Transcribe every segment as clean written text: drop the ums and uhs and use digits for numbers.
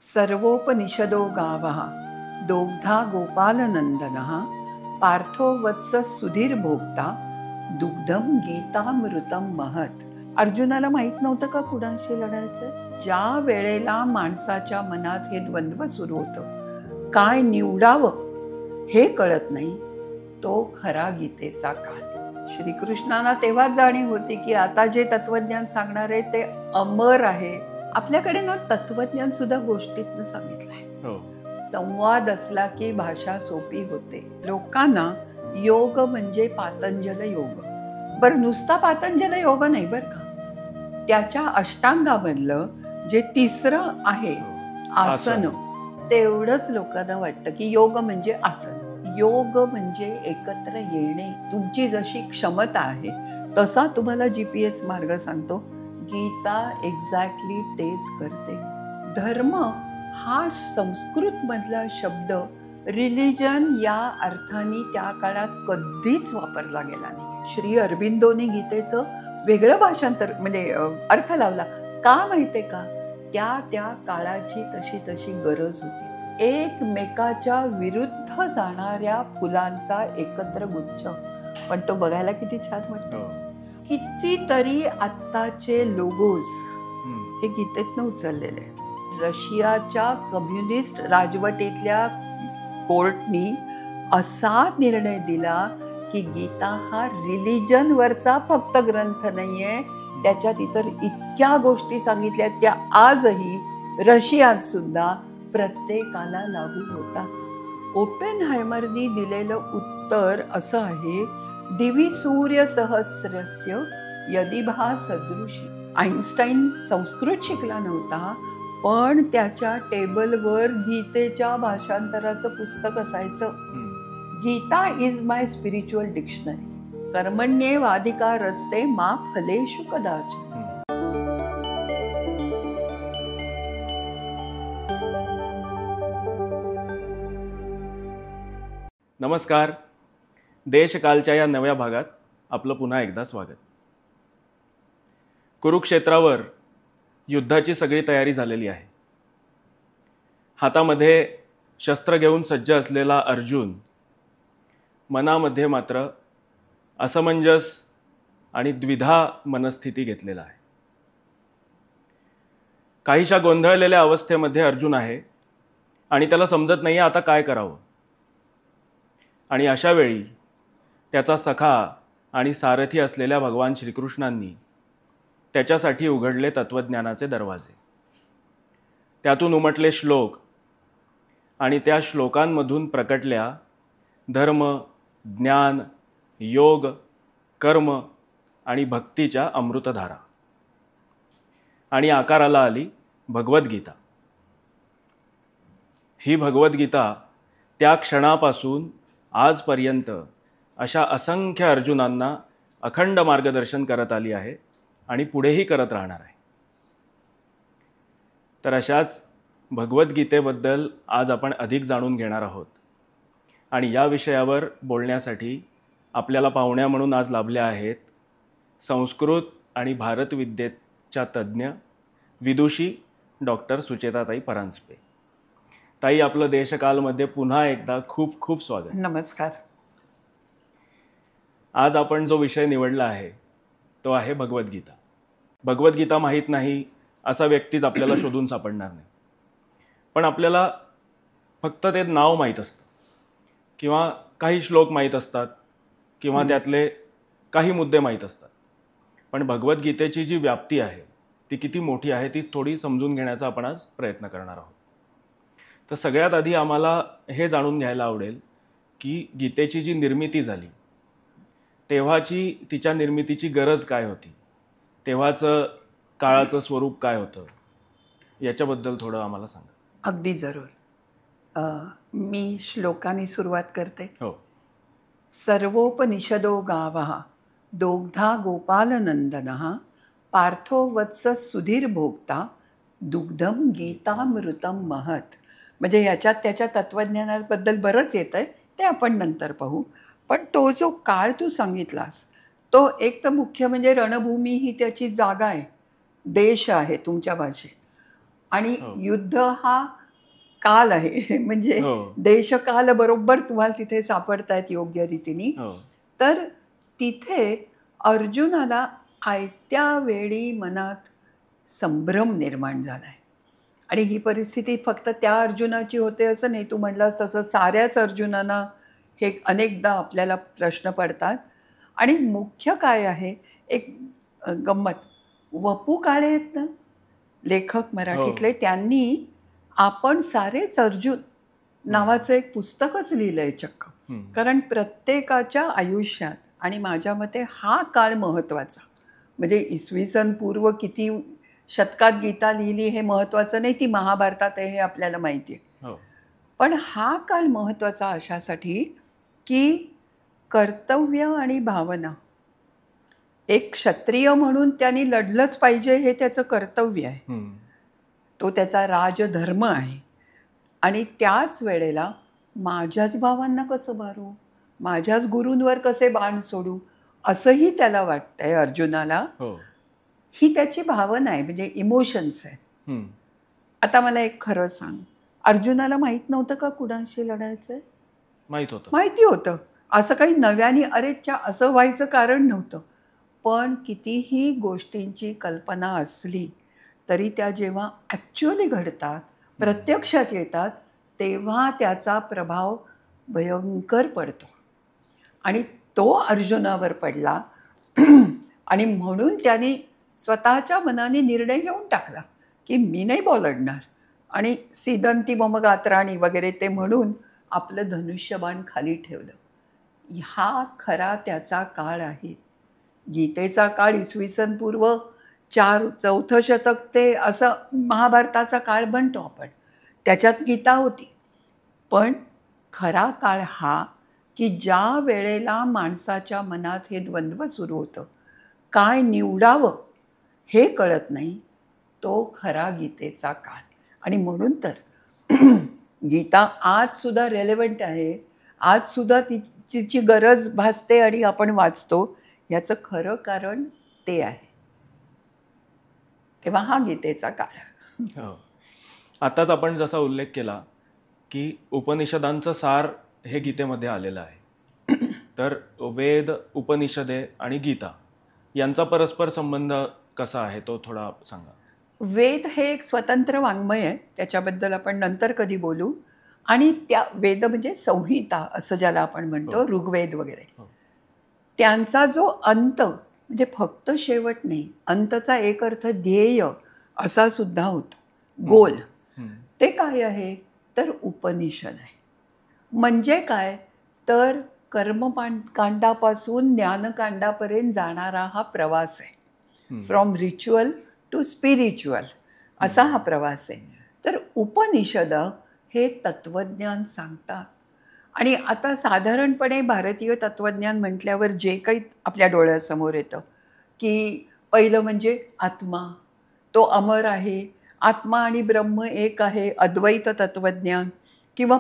सर्वोपनिषदो गावः दोग्धा गोपालनंदनः पार्थो वत्स सुधीर भोक्ता दुग्धम गीतामृतम महत. अर्जुनाला माहित नव्हतं का कुणाशी लढायचं? ज्या वेळेला माणसाच्या मनात हे द्वंद्व सुरू होतं, काय निवडावं हे कळत नाही, तो खरा गीतेचा काळ. श्रीकृष्णांना तेव्हाच जाणीव होती की आता जे तत्वज्ञान सांगणार आहे ते अमर आहे. आपल्याकडे ना तत्वज्ञान सुद्धा गोष्टीतनं सांगितलंय. संवाद असला की भाषा सोपी होते. लोकांना योग म्हणजे पातंजल योग, बरं नुसता पातंजल योग नाही बरं का, त्याच्या अष्टांगामधलं जे तिसरं आहे आसन, तेवढंच लोकांना वाटतं की योग म्हणजे आसन. योग म्हणजे एकत्र येणे. तुमची जशी क्षमता आहे तसा तुम्हाला GPS मार्ग सांगतो. गीता एक्झॅक्टली तेच करते. धर्म हा संस्कृत मधला शब्द रिलिजन या अर्थाने त्या काळात कधीच वापरला गेला नाही. श्री अरबिंदोनी गीतेचं वेगळं भाषांतर म्हणजे अर्थ लावला. का माहितीये का? त्या काळाची तशी गरज होती. एकमेकाच्या विरुद्ध जाणाऱ्या फुलांचा एकत्र गुच्छ, पण तो बघायला किती छान वाटतो. कितीतरी आत्ताचे लोगोज हे गीतेतनं उचललेले. रशियाच्या कम्युनिस्ट राजवटीतल्या कोर्टनी असा निर्णय दिला की गीता हा रिलिजन वरचा फक्त ग्रंथ नाहीये, त्याच्यात इतर इतक्या गोष्टी सांगितल्या त्या आजही रशियात सुद्धा प्रत्येकाला लागू होतात. ओपेनहायमरनी दिलेलं उत्तर असं आहे, दिवी सूर्य सहस्रस्य यदिभा सदृशी. आईन्स्टाईन संस्कृत शिकला नव्हता, पण त्याच्या टेबलवर गीतेच्या भाषांतराचं पुस्तक असायचं. Gita is my spiritual dictionary. कर्मण्येवाधिकारस्ते मा फलेषु कदाचित्. नमस्कार. देशकालच्या या नव्या भागात आपलं पुन्हा एकदा स्वागत. कुरुक्षेत्रावर युद्धाची सगळी तयारी झालेली आहे. हातामध्ये शस्त्र घेऊन सज्ज असलेला अर्जुन मनामध्ये मात्र असमंजस आणि द्विधा मनस्थिती घेतलेला आहे. काहीशा गोंधळलेल्या अवस्थेमध्ये अर्जुन आहे आणि त्याला समजत नाही आता काय करावं. आणि अशा वेळी त्याचा सखा आणि सारथी असलेल्या भगवान श्रीकृष्णांनी त्याच्यासाठी उघडले तत्वज्ञानाचे दरवाजे. त्यातून उमटले श्लोक आणि त्या श्लोकांमधून प्रकटल्या धर्म, ज्ञान, योग, कर्म आणि भक्तीच्या अमृतधारा. आणि आकाराला आली भगवद्गीता. ही भगवद्गीता त्या क्षणापासून आजपर्यंत अशा असंख्य अर्जुनांना अखंड मार्गदर्शन करत आली आहे आणि पुढेही करत राहणार आहे. तर अशाच भगवद्गीतेबद्दल आज आपण अधिक जाणून घेणार आहोत. आणि या विषयावर बोलण्यासाठी आपल्याला पाहुण्या म्हणून आज लाभल्या आहेत संस्कृत आणि भारतविद्येच्या तज्ज्ञ विदुषी डॉक्टर सुचेताताई परांजपे. ताई, आपलं देशकालमध्ये पुन्हा एकदा खूप खूप स्वागत. नमस्कार. आज आपण जो विषय निवडला आहे तो आहे भगवद्गीता. भगवद्गीता माहीत नाही असा व्यक्तीच आपल्याला शोधून सापडणार नाही. पण आपल्याला फक्त ते नाव माहीत असतं किंवा काही श्लोक माहीत असतात किंवा त्यातले काही मुद्दे माहीत असतात. पण भगवद्गीतेची जी व्याप्ती आहे ती किती मोठी आहे ती थोडी समजून घेण्याचा आपण आज प्रयत्न करणार आहोत. तर सगळ्यात आधी आम्हाला हे जाणून घ्यायला आवडेल की गीतेची जी निर्मिती झाली तेव्हाची तिच्या निर्मितीची गरज काय होती, तेव्हाचं काळाचं स्वरूप काय होतं, याच्याबद्दल थोडं आम्हाला सांगा. अगदी जरूर. मी श्लोकाने सुरुवात करते. हो. सर्वोपनिषदो गावः दोग्धा गोपालनंदनः पार्थो वत्स सुधीर भोक्ता दुग्धम गीतामृतम महत. म्हणजे ह्याच्यात त्याच्या तत्वज्ञानाबद्दल बरंच येतं आहे, ते आपण नंतर पाहू. पण तो जो काळ तू सांगितलास तो एक तर मुख्य म्हणजे रणभूमी ही त्याची जागा आहे, देश आहे तुमच्या भाषेत. आणि हो. युद्ध हा काल आहे म्हणजे हो. देशकाल बरोबर तुम्हाला तिथे सापडतायत योग्य रीतीने. हो. तर तिथे अर्जुनाला आयत्या वेळी मनात संभ्रम निर्माण झालाय. आणि ही परिस्थिती फक्त त्या अर्जुनाची होते असं नाही. तू म्हणलास तसं साऱ्याच अर्जुनांना हे अनेकदा आपल्याला प्रश्न पडतात. आणि मुख्य काय आहे, एक गंमत, वपू काळे आहेत ना लेखक मराठीतले, हो. त्यांनी आपण सारेच अर्जुन नावाचं एक पुस्तकच लिहिलंय चक्क. हम्म. कारण प्रत्येकाच्या आयुष्यात आणि माझ्या मते हा काळ महत्त्वाचा. म्हणजे इसवी सन पूर्व किती शतकात गीता लिहिली हे महत्त्वाचं नाही, ती महाभारतात आहे हे आपल्याला माहिती आहे. हो. पण हा काळ महत्त्वाचा अशासाठी की कर्तव्य आणि भावना, एक क्षत्रिय म्हणून त्यांनी लढलंच पाहिजे हे त्याचं कर्तव्य आहे, हम्म. तो त्याचा राजधर्म आहे. आणि त्याच वेळेला माझ्याच भावांना कसं मारू, माझ्याच गुरूंवर कसे बाण सोडू, असंही त्याला वाटतंय अर्जुनाला. हो. ही त्याची भावना आहे, म्हणजे इमोशन्स आहेत. हम्म. आता मला एक खरं सांग, अर्जुनाला माहीत नव्हतं का कुणाशी लढायचंय? माहित होतं. माहिती होतं. असं काही नव्याने अरेच्या असं व्हायचं कारण नव्हतं. पण कितीही गोष्टींची कल्पना असली तरी त्या जेव्हा ॲक्च्युअली घडतात, प्रत्यक्षात येतात, तेव्हा त्याचा प्रभाव भयंकर पडतो. आणि तो अर्जुनावर पडला. आणि म्हणून त्यांनी स्वतःच्या मनाने निर्णय घेऊन टाकला की मी नाही बोलणार. आणि सिदंती मम गात्राणी वगैरे ते म्हणून आपलं धनुष्यबाण खाली ठेवलं. हा खरा त्याचा काळ आहे. गीतेचा काळ इसवी सन पूर्व 4-4 शतक ते असं महाभारताचा काळ म्हणतो आपण, त्याच्यात गीता होती. पण खरा काळ हा की ज्या वेळेला माणसाच्या मनात हे द्वंद्व सुरू होतं, काय निवडावं हे कळत नाही, तो खरा गीतेचा काळ. आणि म्हणून तर गीता आज सुद्धा रेलेव्हंट आहे, आज सुद्धा तिची गरज भासते आणि आपण वाचतो. याचं खरं कारण ते आहे. तेव्हा हा गीतेचा काळ. हो. आताच आपण जसा उल्लेख केला की उपनिषदांचं सार हे गीतेमध्ये आलेलं आहे. तर वेद, उपनिषदे आणि गीता यांचा परस्पर संबंध कसा आहे तो थोडा सांगा. वेद हे एक स्वतंत्र वाङ्मय आहे, त्याच्याबद्दल आपण नंतर कधी बोलू. आणि त्या वेद म्हणजे संहिता असं ज्याला आपण म्हणतो, ऋग्वेद वगैरे, त्यांचा जो अंत म्हणजे फक्त शेवट नाही, अंतचा एक अर्थ ध्येय असा सुद्धा होतो, गोल. ते काय आहे तर उपनिषद आहे. म्हणजे काय तर कर्मकांडापासून ज्ञानकांडापर्यंत जाणारा हा प्रवास आहे. फ्रॉम रिच्युअल टू स्पिरिच्युअल असा हा प्रवास आहे. तर उपनिषद हे तत्वज्ञान सांगतात. आणि आता साधारणपणे भारतीय तत्वज्ञान म्हटल्यावर जे काही आपल्या डोळ्यासमोर येतं की पहिलं म्हणजे आत्मा, तो अमर आहे, आत्मा आणि ब्रह्म एक आहे, अद्वैत तत्वज्ञान. किंवा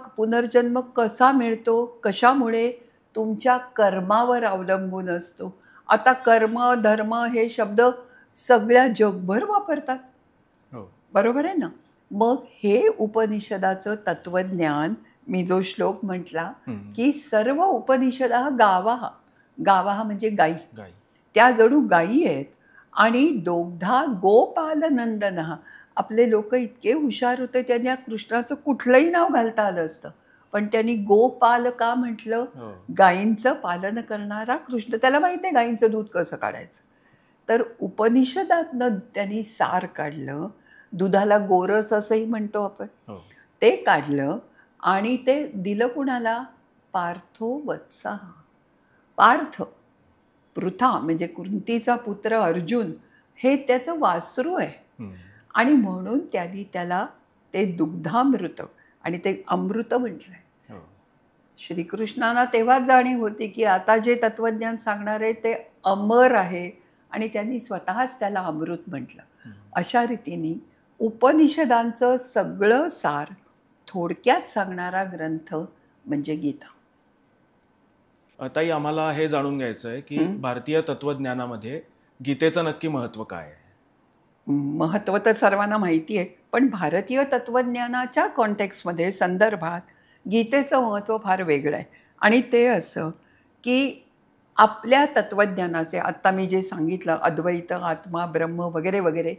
पुनर्जन्म कसा मिळतो, कशामुळे, तुमच्या कर्मावर अवलंबून असतो. आता कर्म धर्म हे शब्द सगळ्या जगभर वापरतात, बरोबर आहे ना. मग हे उपनिषदाचं तत्वज्ञान, मी जो श्लोक म्हटला की सर्व उपनिषद गावा म्हणजे गाई, त्या जणू गाई आहेत. आणि दोग्धा गोपालनंदनः, आपले लोक इतके हुशार होते, त्यांनी कृष्णाचं कुठलंही नाव घालता आलं असतं, पण त्यांनी गोपाल का म्हटलं, गायींचं पालन करणारा कृष्ण. त्याला माहिती आहे गायींचं दूध कसं काढायचं. तर उपनिषदातनं त्यांनी सार काढलं, दुधाला गोरस असंही म्हणतो आपण, ते काढलं आणि ते दिलं कुणाला, पार्थो वत्सः. पार्थ, पृथा म्हणजे कुंतीचा पुत्र अर्जुन, हे त्याचं वासरू आहे. आणि म्हणून त्यांनी त्याला ते दुग्धामृत आणि ते अमृत म्हटलंय. श्रीकृष्णांना तेव्हाच जाणीव होती की आता जे तत्वज्ञान सांगणार आहे ते अमर आहे, आणि त्यांनी स्वतःच त्याला अमृत म्हटलं. अशा रीतीने उपनिषदांचं सगळं सार थोडक्यात सांगणारा ग्रंथ म्हणजे गीता. ताई, आम्हाला हे जाणून घ्यायचं आहे की भारतीय तत्वज्ञानामध्ये गीतेचं नक्की महत्त्व काय आहे. महत्त्व तर सर्वांना माहिती आहे, पण भारतीय तत्त्वज्ञानाच्या कॉन्टेक्स्टमध्ये संदर्भात गीतेचं महत्त्व फार वेगळं आहे. आणि ते असं की आपल्या तत्त्वज्ञानाचे आत्ता मी जे सांगितलं अद्वैत, आत्मा, ब्रह्म वगैरे वगैरे,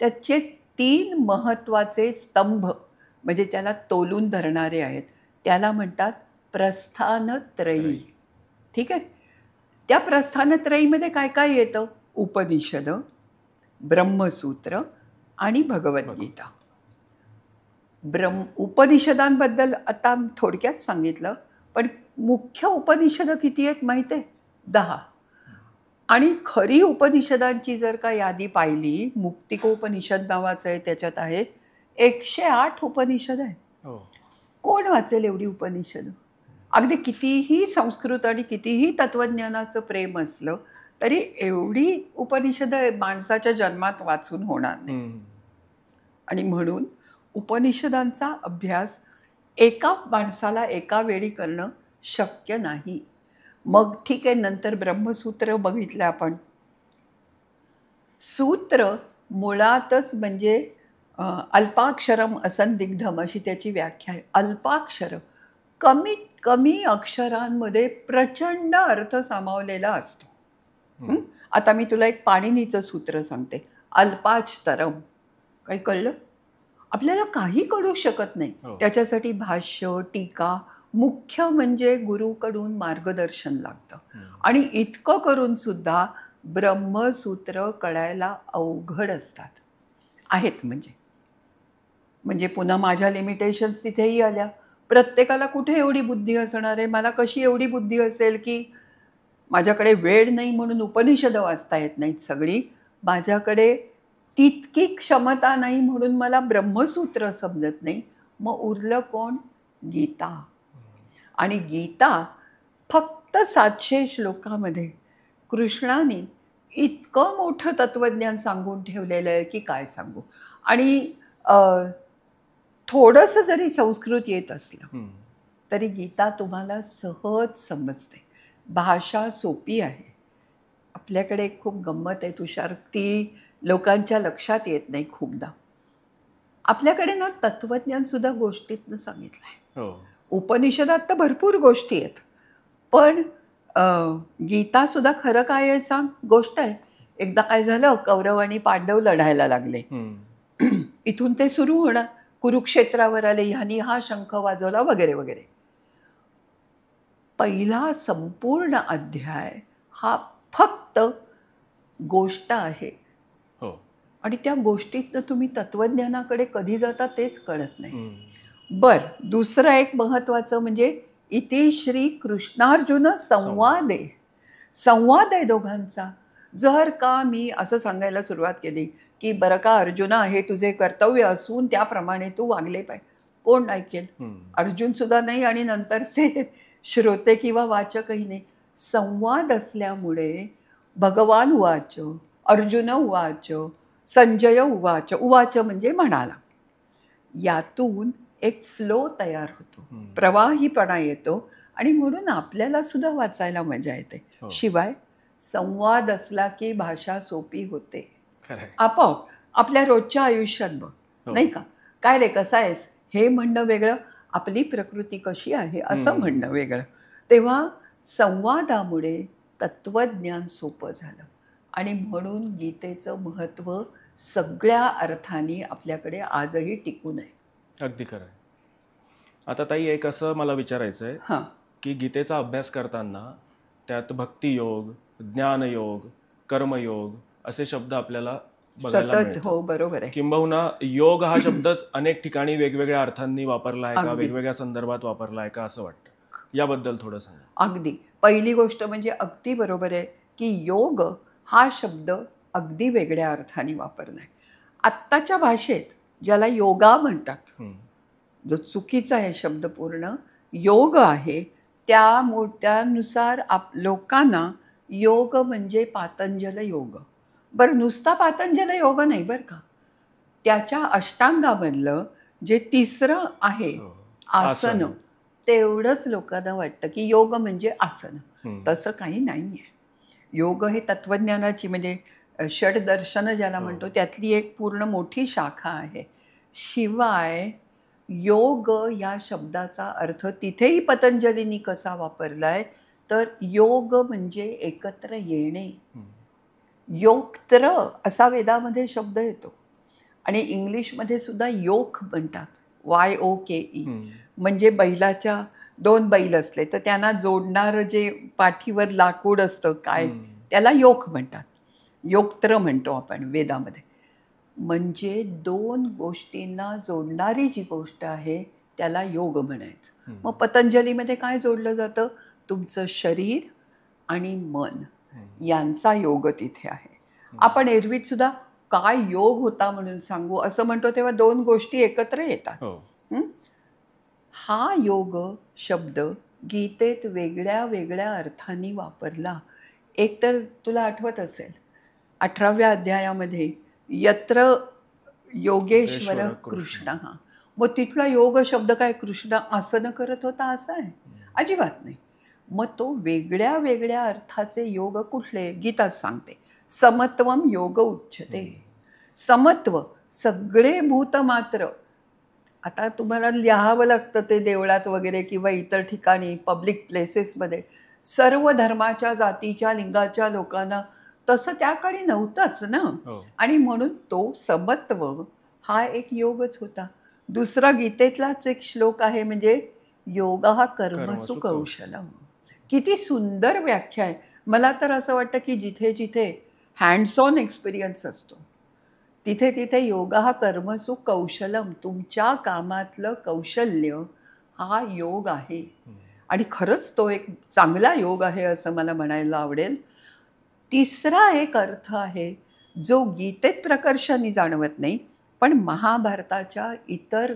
त्याचे 3 महत्त्वाचे स्तंभ म्हणजे त्याला तोलून धरणारे आहेत. त्याला म्हणतात प्रस्थानत्रयी. ठीक आहे. त्या प्रस्थानत्रयीमध्ये काय काय येतं? उपनिषद, ब्रह्मसूत्र आणि भगवद्गीता. उपनिषदांबद्दल आता थोडक्यात सांगितलं, पण मुख्य उपनिषदं किती आहेत माहिती आहे? 10. आणि खरी उपनिषदांची जर का यादी पाहिली, मुक्तिकोपनिषद नावाचं आहे, त्याच्यात आहे 108 उपनिषद आहेत. हो. कोण वाचेल एवढी उपनिषद? अगदी कितीही संस्कृत आणि कितीही तत्वज्ञानाचं प्रेम असलं तरी एवढी उपनिषद माणसाच्या जन्मात वाचून होणार नाही. आणि म्हणून उपनिषदांचा अभ्यास एका माणसाला एका वेळी करणं शक्य नाही. मग ठीक आहे, नंतर ब्रह्मसूत्र बघितलं आपण. सूत्र मुळातच म्हणजे अल्पाक्षरम असंदिग्धम अशी त्याची व्याख्या आहे. अल्पाक्षर, कमीत कमी अक्षरांमध्ये प्रचंड अर्थ सामावलेला असतो. आता मी तुला एक पाणिनीचं सूत्र सांगते, अल्पाक्षरम. काही कळलं? आपल्याला काही कळू शकत नाही. त्याच्यासाठी भाष्य, टीका, मुख्य म्हणजे गुरुकडून मार्गदर्शन लागतं. आणि इतकं करून सुद्धा ब्रह्मसूत्र कळायला अवघड असतात आहेत. म्हणजे पुन्हा माझ्या लिमिटेशन्स तिथेही आल्या. प्रत्येकाला कुठे एवढी बुद्धी असणार आहे? मला कशी एवढी बुद्धी असेल की माझ्याकडे वेळ नाही म्हणून उपनिषदं वाचता येत नाहीत सगळी, माझ्याकडे तितकी क्षमता नाही म्हणून मला ब्रह्मसूत्र समजत नाही. मग उरलं कोण? गीता. आणि गीता फक्त 700 श्लोकामध्ये कृष्णाने इतकं मोठं तत्त्वज्ञान सांगून ठेवलेलं आहे की काय सांगू. आणि थोडंसं जरी संस्कृत येत असलं तरी गीता तुम्हाला सहज समजते. भाषा सोपी आहे. आपल्याकडे खूप गंमत आहे तुषार, ती लोकांच्या लक्षात येत नाही खूपदा. आपल्याकडे ना तत्त्वज्ञान सुद्धा गोष्टीतनं सांगितलं आहे. उपनिषदात तर भरपूर गोष्टी आहेत, पण गीता सुद्धा खरं काय आहे सांग? गोष्ट आहे. एकदा काय झालं, कौरव आणि पांडव लढायला लागले. इथून ते सुरू होणार, कुरुक्षेत्रावर आले, ह्यानी हा शंख वाजवला वगैरे वगैरे. पहिला संपूर्ण अध्याय हा फक्त गोष्ट आहे. आणि त्या गोष्टीतनं तुम्ही तत्वज्ञानाकडे कधी जाता तेच कळत नाही. दुसरं एक महत्वाचं म्हणजे इति श्री कृष्णार्जुन संवादे. संवाद आहे दोघांचा. जर का मी असं सांगायला सुरुवात केली की बरं का अर्जुना, हे तुझे कर्तव्य असून त्याप्रमाणे तू वागले पाहिजे, कोण ऐकेल? अर्जुन सुद्धा नाही आणि नंतरचे श्रोते किंवा वाचकही नाही. संवाद असल्यामुळे भगवान उवाच, अर्जुन उवाच, संजय उवाच. उवाच म्हणजे म्हणाला. यातून एक फ्लो तयार होतो, प्रवाहीपणा येतो आणि म्हणून आपल्याला सुद्धा वाचायला मजा येते. शिवाय संवाद असला की भाषा सोपी होते आपोआप. आपल्या रोजच्या आयुष्यात बघ, नाही का, काय रे कसा आहेस हे म्हणणं वेगळं, आपली प्रकृती कशी आहे असं म्हणणं वेगळं. तेव्हा संवादामुळे तत्वज्ञान सोपं झालं आणि म्हणून गीतेचं महत्त्व सगळ्या अर्थाने आपल्याकडे आजही टिकून आहे. अगदी खरं आहे. आता ताई, एक असं मला विचारायचं आहे की गीतेचा अभ्यास करताना त्यात भक्तियोग, ज्ञानयोग, कर्मयोग असे शब्द आपल्याला बघायला मिळतात. हो, बरोबर आहे. किंबहुना योग हा शब्दच अनेक ठिकाणी वेगवेगळ्या अर्थांनी वापरला आहे का, वेगवेगळ्या संदर्भात वापरला आहे का, असं वाटतं. याबद्दल थोडं सांगा. अगदी पहिली गोष्ट म्हणजे अगदी बरोबर आहे की योग हा शब्द अगदी वेगळ्या अर्थाने वापरला आहे. आत्ताच्या भाषेत ज्याला योगा म्हणतात, जो चुकीचा आहे शब्द, पूर्ण योग आहे, त्यानुसार लोकांना योग म्हणजे पातंजल योग. बरं, नुसता पातंजल योग नाही बरं का, त्याच्या अष्टांगामधलं जे तिसरं आहे आसन, तेवढंच लोकांना वाटतं की योग म्हणजे आसन. तसं काही नाही आहे. योग हे तत्वज्ञानाची म्हणजे षडदर्शन ज्याला म्हणतो त्यातली एक पूर्ण मोठी शाखा आहे. शिवाय योग या शब्दाचा अर्थ तिथेही पतंजलींनी कसा वापरलाय, तर योग म्हणजे एकत्र येणे. योक्त्र असा वेदामध्ये शब्द येतो आणि इंग्लिशमध्ये सुद्धा योक म्हणतात, YOKE. म्हणजे बैलाच्या 2 बैल असले तर त्यांना जोडणारं जे पाठीवर लाकूड असतं काय, त्याला योक म्हणतात. योक्त्र म्हणतो आपण वेदामध्ये. म्हणजे 2 गोष्टींना जोडणारी जी गोष्ट आहे त्याला योग म्हणायचं. मग पतंजलीमध्ये काय जोडलं जातं, तुमचं शरीर आणि मन यांचा योग तिथे आहे. आपण एरवीत सुद्धा काय योग होता म्हणून सांगू असं म्हणतो तेव्हा 2 गोष्टी एकत्र येतात. हा योग शब्द गीतेत वेगळ्या वेगळ्या अर्थांनी वापरला. एक तर तुला आठवत असेल 18व्या अध्यायामध्ये यत्र योगेश्वर कृष्ण, मग तिथला योग शब्द काय, कृष्ण आसन करत होता असं आहे? अजिबात नाही. मग तो वेगळ्या वेगळ्या अर्थाचे योग कुठले, गीताच सांगते. समत्वम योग उच्यते. समत्व, सगळे भूत मात्र. आता तुम्हाला लिहावं लागतं ते देवळात वगैरे किंवा इतर ठिकाणी पब्लिक प्लेसेसमध्ये, सर्व धर्माच्या जातीच्या लिंगाच्या लोकांना, तसं त्या काळी नव्हतंच ना. आणि म्हणून तो समत्व हा एक योगच होता. दुसरा गीतेतलाच एक श्लोक आहे, म्हणजे योगः कर्मसु कौशलम. किती सुंदर व्याख्या आहे. मला तर असं वाटतं की जिथे जिथे हँड्स ऑन एक्सपिरियन्स असतो तिथे तिथे योगः कर्मसु कौशलम, तुमच्या कामातलं कौशल्य हा योग आहे. आणि खरंच तो एक चांगला योग आहे असं मला म्हणायला आवडेल. तिसरा एक अर्थ आहे जो गीतेत प्रकर्षाने जाणवत नाही, पण महाभारताच्या इतर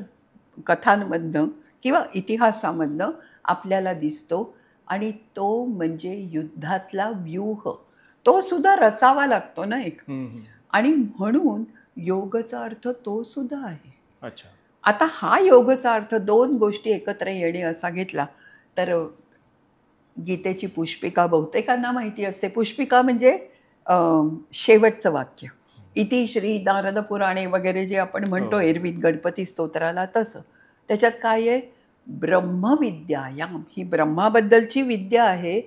कथांमधनं किंवा इतिहासामधनं आपल्याला दिसतो, आणि तो म्हणजे युद्धातला व्यूह. तो सुद्धा रचावा लागतो ना एक, आणि म्हणून योगचा अर्थ तो सुद्धा आहे. अच्छा. आता हा योगचा अर्थ 2 गोष्टी एकत्र येणे असा घेतला तर गीतेची पुष्पिका बहुतेकांना माहिती असते. पुष्पिका म्हणजे शेवटचं वाक्य. इति श्री नारद पुराणे वगैरे जे आपण म्हणतो एरवी गणपती स्तोत्राला, तसं त्याच्यात काय आहे, ब्रह्मविद्यायाम, ही ब्रह्माबद्दलची विद्या आहे,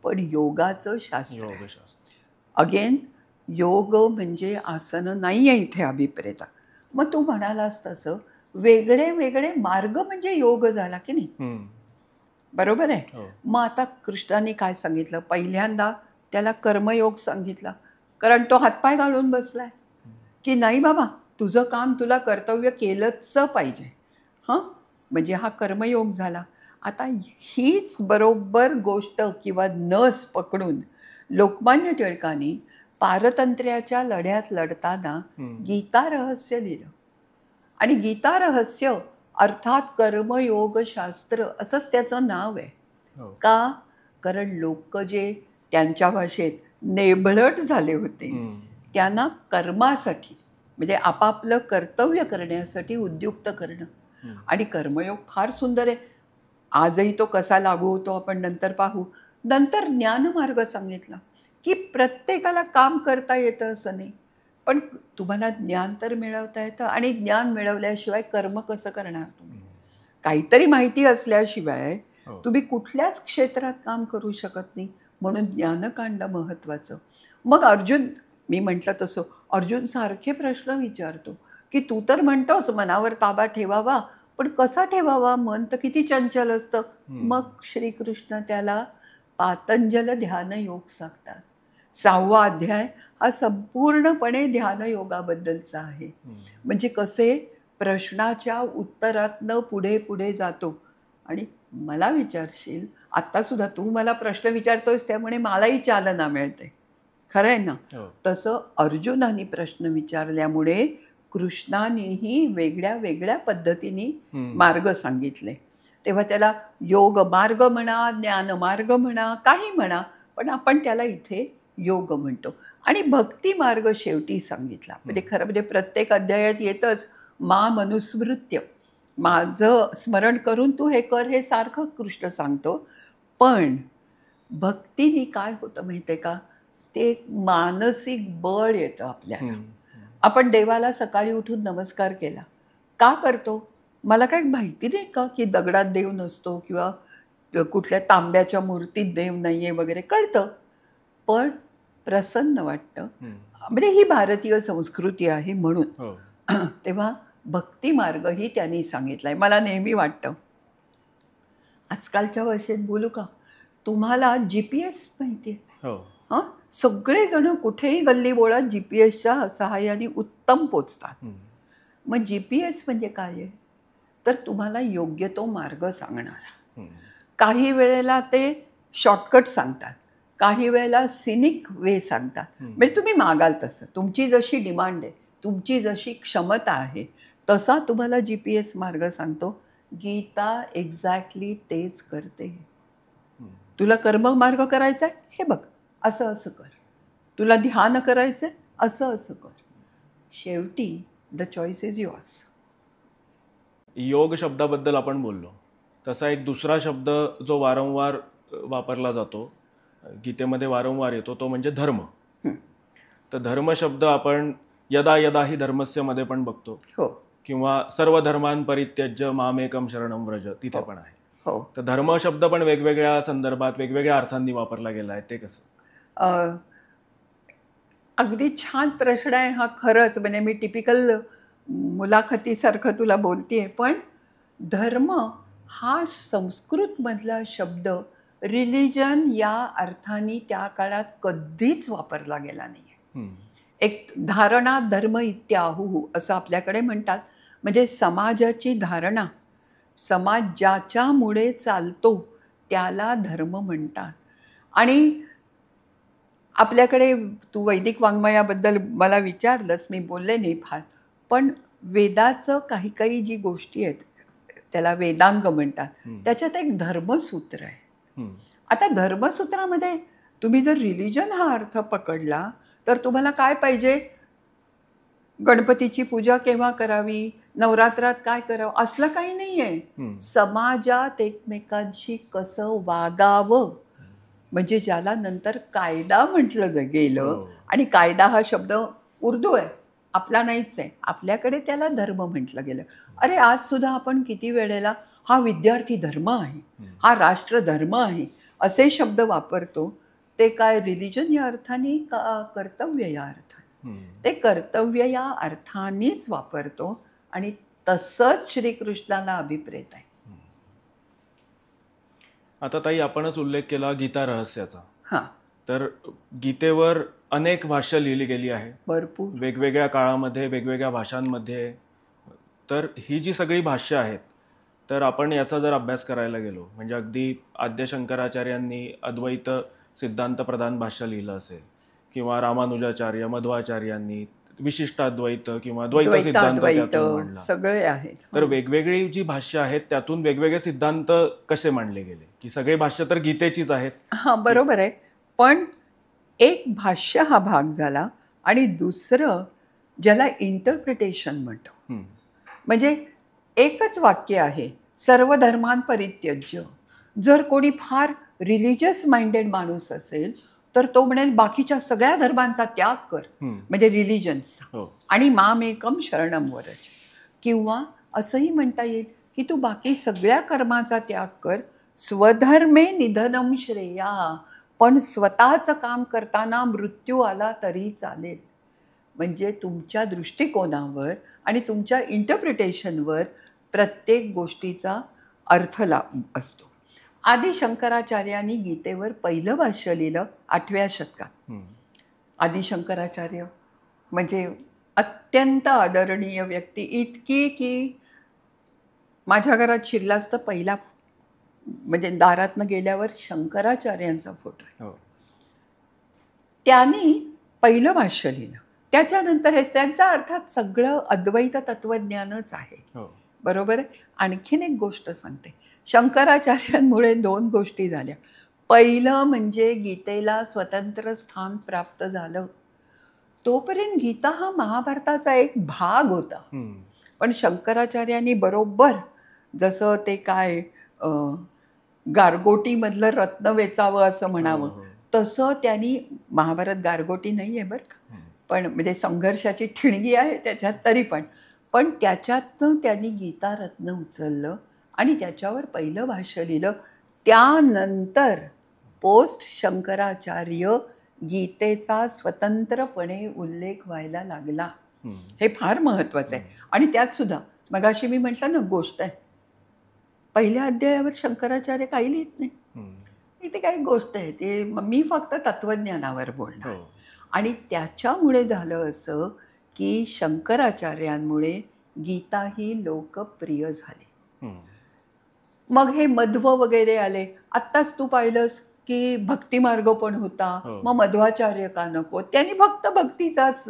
पण योगाचं शास्त्र. अगेन योग म्हणजे आसनं नाही आहे इथे अभिप्रेता. मग तू म्हणालास तसं वेगळे वेगळे मार्ग म्हणजे योग झाला की नाही, बरोबर आहे. मग आता कृष्णाने काय सांगितलं, पहिल्यांदा त्याला कर्मयोग सांगितला, कारण तो हातपाय घालून बसलाय की नाही बाबा तुझं काम तुला कर्तव्य केलंच पाहिजे. म्हणजे हा कर्मयोग झाला. आता हीच बरोबर गोष्ट किंवा नस पकडून लोकमान्य टिळकांनी पारतंत्र्याच्या लढ्यात लढताना गीता रहस्य दिलं. आणि गीता रहस्य अर्थात कर्मयोगशास्त्र असंच त्याचं नाव आहे. का? कारण लोक जे त्यांच्या भाषेत नेभळट झाले होते त्यांना कर्मासाठी, म्हणजे आपापलं कर्तव्य करण्यासाठी उद्युक्त करणं. आणि कर्मयोग फार सुंदर आहे. आजही तो कसा लागू होतो आपण नंतर पाहू. नंतर ज्ञानमार्ग सांगितला की प्रत्येकाला काम करता येतं असं नाही, पण तुम्हाला ज्ञान तर मिळवता येतं, आणि ज्ञान मिळवल्याशिवाय कर्म कसं करणार तुम्ही? काहीतरी माहिती असल्याशिवाय तुम्ही कुठल्याच क्षेत्रात काम करू शकत नाही. म्हणून ज्ञानकांड महत्त्वाचं. मग अर्जुन, मी म्हटलं तसं अर्जुन सारखे प्रश्न विचारतो की तू तर म्हणतोस मनावर ताबा ठेवावा, पण कसा ठेवावा, मन तर किती चंचल असतं. मग श्रीकृष्ण त्याला पातंजल ध्यान योग सांगतात. 6वा अध्याय हा संपूर्णपणे ध्यानयोगाबद्दलचा आहे. म्हणजे कसे प्रश्नाच्या उत्तरातनं पुढे पुढे जातो. आणि मला विचारशील, आत्तासुद्धा तू मला प्रश्न विचारतोयस त्यामुळे मलाही चालना मिळते, खरं आहे ना. तसं अर्जुनाने प्रश्न विचारल्यामुळे कृष्णानेही वेगळ्या वेगळ्या पद्धतीने मार्ग सांगितले. तेव्हा त्याला योग मार्ग म्हणा, ज्ञान मार्ग म्हणा, काही म्हणा, पण आपण त्याला इथे योग म्हणतो. आणि भक्ती मार्ग शेवटी सांगितला. म्हणजे खरं म्हणजे प्रत्येक अध्यायात येतच माम अनुस्मृत्य, माझं स्मरण करून तू हे कर, हे सारखं कृष्ण सांगतो. पण भक्तीने काय होतं माहिती आहे का, ते एक मानसिक बळ येतं आपल्याला. हम्म. आपण देवाला सकाळी उठून नमस्कार केला का करतो? मला काही माहिती नाही का की दगडात देव नसतो किंवा कुठल्या तांब्याच्या मूर्तीत देव नाहीये वगैरे, कळतं. पण प्रसन्न वाटतं. हम्म. म्हणजे ही भारतीय संस्कृती आहे म्हणून. हो. तेव्हा भक्ती मार्गही त्यांनी सांगितलाय. मला नेहमी वाटतं, आजकालच्या भाषेत बोलू का, तुम्हाला GPS माहिती आहे? हो. हां, सगळेजण कुठेही गल्लीबोळात GPS सहाय्याने उत्तम पोचतात. हम्म. मग GPS म्हणजे काय आहे? तर तुम्हाला योग्य तो मार्ग सांगणारा. हम्म. काही वेळेला ते शॉर्टकट सांगतात, काही वेळेला सिनिक वे सांगतात. म्हणजे तुम्ही मागाल तसं, तुमची जशी डिमांड आहे, तुमची जशी क्षमता आहे, तसा तुम्हाला GPS मार्ग सांगतो. गीता एक्झॅक्टली तेच करते. हम्म. तुला कर्ममार्ग करायचा आहे, हे बघ, असं असं कर. तुला ध्यान करायचं आहे, असं असं कर. शेवटी द चॉईस इज युअर्स. योग शब्दाबद्दल आपण बोललो, तसा एक दुसरा शब्द जो वारंवार वापरला जातो, गीतेमध्ये वारंवार येतो, तो म्हणजे धर्म. तर धर्म शब्द आपण यदा यदा ही धर्मस्य मध्ये पण बघतो, हो किंवा सर्व धर्मान् परित्यज्य मामेकम शरणं व्रज, तिथे पण आहे. हो. तर धर्म शब्द पण वेगवेगळ्या संदर्भात वेगवेगळ्या अर्थांनी वापरला गेला आहे, ते कसं? अ, अगदी छान प्रश्न आहे हा. खरंच म्हणजे मी टिपिकल मुलाखतीसारखं तुला बोलतेय. पण धर्म हा संस्कृतमधला शब्द रिलिजन या अर्थाने त्या काळात कधीच वापरला गेला नाही. हम्म. एक धारणा धर्म इत्याहू असं आपल्याकडे म्हणतात. म्हणजे समाजाची धारणा, समाज ज्याच्यामुळे चालतो त्याला धर्म म्हणतात. आणि आपल्याकडे तू वैदिक वाङ्मयाबद्दल मला विचारलंस, मी बोलले नाही फार. पण वेदाचं काही काही जी गोष्टी आहेत, त्याला वेदांग म्हणतात, त्याच्यात एक धर्मसूत्र आहे. हम्म. आता धर्मसूत्रामध्ये तुम्ही जर रिलिजन हा अर्थ पकडला तर तुम्हाला काय पाहिजे? गणपतीची पूजा केव्हा करावी, नवरात्रात काय करावं, असलं काही नाहीये. समाजात एकमेकांशी कसं वागावं, म्हणजे ज्याला नंतर कायदा म्हटलं गेलं. आणि कायदा हा शब्द उर्दू आहे, आपला नाहीच आहे. आपल्याकडे त्याला धर्म म्हटलं गेलं. अरे आज सुद्धा आपण किती वेळेला हा विद्यार्थी धर्म आहे, हा राष्ट्र धर्म आहे असे शब्द वापरतो. ते काय रिलिजन या अर्थाने का कर्तव्य या अर्थाने? ते कर्तव्य या अर्थानेच वापरतो. आणि तसंच श्रीकृष्णाला अभिप्रेत आहे. आता ताई, आपणच उल्लेख केला गीता रहस्याचा. हां, तर गीतेवर अनेक भाष्य लिहिली गेली आहे, भरपूर वेगवेगळ्या काळामध्ये, वेगवेगळ्या भाषांमध्ये. तर ही जी सगळी भाष्य आहेत, तर आपण याचा जर अभ्यास करायला गेलो, म्हणजे अगदी आद्य शंकराचार्यांनी अद्वैत सिद्धांत प्रधान भाष्य लिहिलं असेल, किंवा रामानुजाचार्य मध्वाचार्यांनी विशिष्ट अद्वैत किंवा द्वैत सिद्धांत त्यातून मांडला, सगळे आहेत. तर वेगवेगळी जी भाष्य आहेत त्यातून वेगवेगळे सिद्धांत कसे मांडले गेले, की सगळे भाष्य तर गीतेचीच आहेत? हां, बरोबर आहे. पण एक भाष्य हा भाग झाला आणि दुसरं ज्याला इंटरप्रिटेशन म्हणतो. म्हणजे एकच वाक्य आहे, सर्व धर्मान् परित्यज्य. जर कोणी फार रिलिजियस माइंडेड माणूस असेल तर तो म्हणेल बाकीच्या सगळ्या धर्मांचा त्याग कर, म्हणजे रिलिजन्सचा, आणि मामेकम शरणं व्रज. किंवा असंही म्हणता येईल की तू बाकी सगळ्या कर्माचा त्याग कर, स्वधर्मे निधनम श्रेया. पण स्वतःचं काम करताना मृत्यू आला तरी चालेल. म्हणजे तुमच्या दृष्टिकोनावर आणि तुमच्या इंटरप्रिटेशनवर प्रत्येक गोष्टीचा अर्थ असतो. आदि शंकराचार्यांनी गीतेवर पहिलं भाष्य लिहिलं 8व्या शतकात. आदि शंकराचार्य म्हणजे अत्यंत आदरणीय व्यक्ती, इतकी की माझ्या घरात शिरलाच तर पहिला म्हणजे दारातनं गेल्यावर शंकराचार्यांचा फोटो आहे. त्यांनी पहिलं भाष्य लिहिलं. त्याच्यानंतर हे त्यांचा अर्थात सगळं अद्वैत तत्वज्ञानच आहे, बरोबर. आणखीन एक गोष्ट सांगते, शंकराचार्यांमुळे 2 गोष्टी झाल्या. पहिलं म्हणजे गीतेला स्वतंत्र स्थान प्राप्त झालं. तोपर्यंत गीता हा महाभारताचा एक भाग होता. पण शंकराचार्यांनी बरोबर जसं ते काय गारगोटीमधलं रत्न वेचावं असं म्हणावं, तसं त्यांनी महाभारत गारगोटी नाही आहे बरं का, पण म्हणजे संघर्षाची ठिणगी आहे त्याच्यात तरी पण त्याच्यातनं त्यांनी गीतारत्न उचललं आणि त्याच्यावर पहिलं भाष्य लिहिलं. त्यानंतर पोस्ट शंकराचार्य गीतेचा स्वतंत्रपणे उल्लेख व्हायला लागला. हे फार महत्वाचं आहे. आणि त्यात सुद्धा मगाशी मी म्हटलं ना गोष्ट आहे, पहिल्या अध्यायावर शंकराचार्य काही लिहित नाही. इथे काही गोष्ट आहे ते मी फक्त तत्वज्ञानावर बोलणार. आणि त्याच्यामुळे झालं असं की शंकराचार्यांमुळे गीता ही लोकप्रिय झाली. मग हे मध्व वगैरे आले. आत्ताच तू पाहिलंस की भक्तिमार्ग पण होता, मग मध्वाचार्य का नको, त्यांनी फक्त भक्तीचाच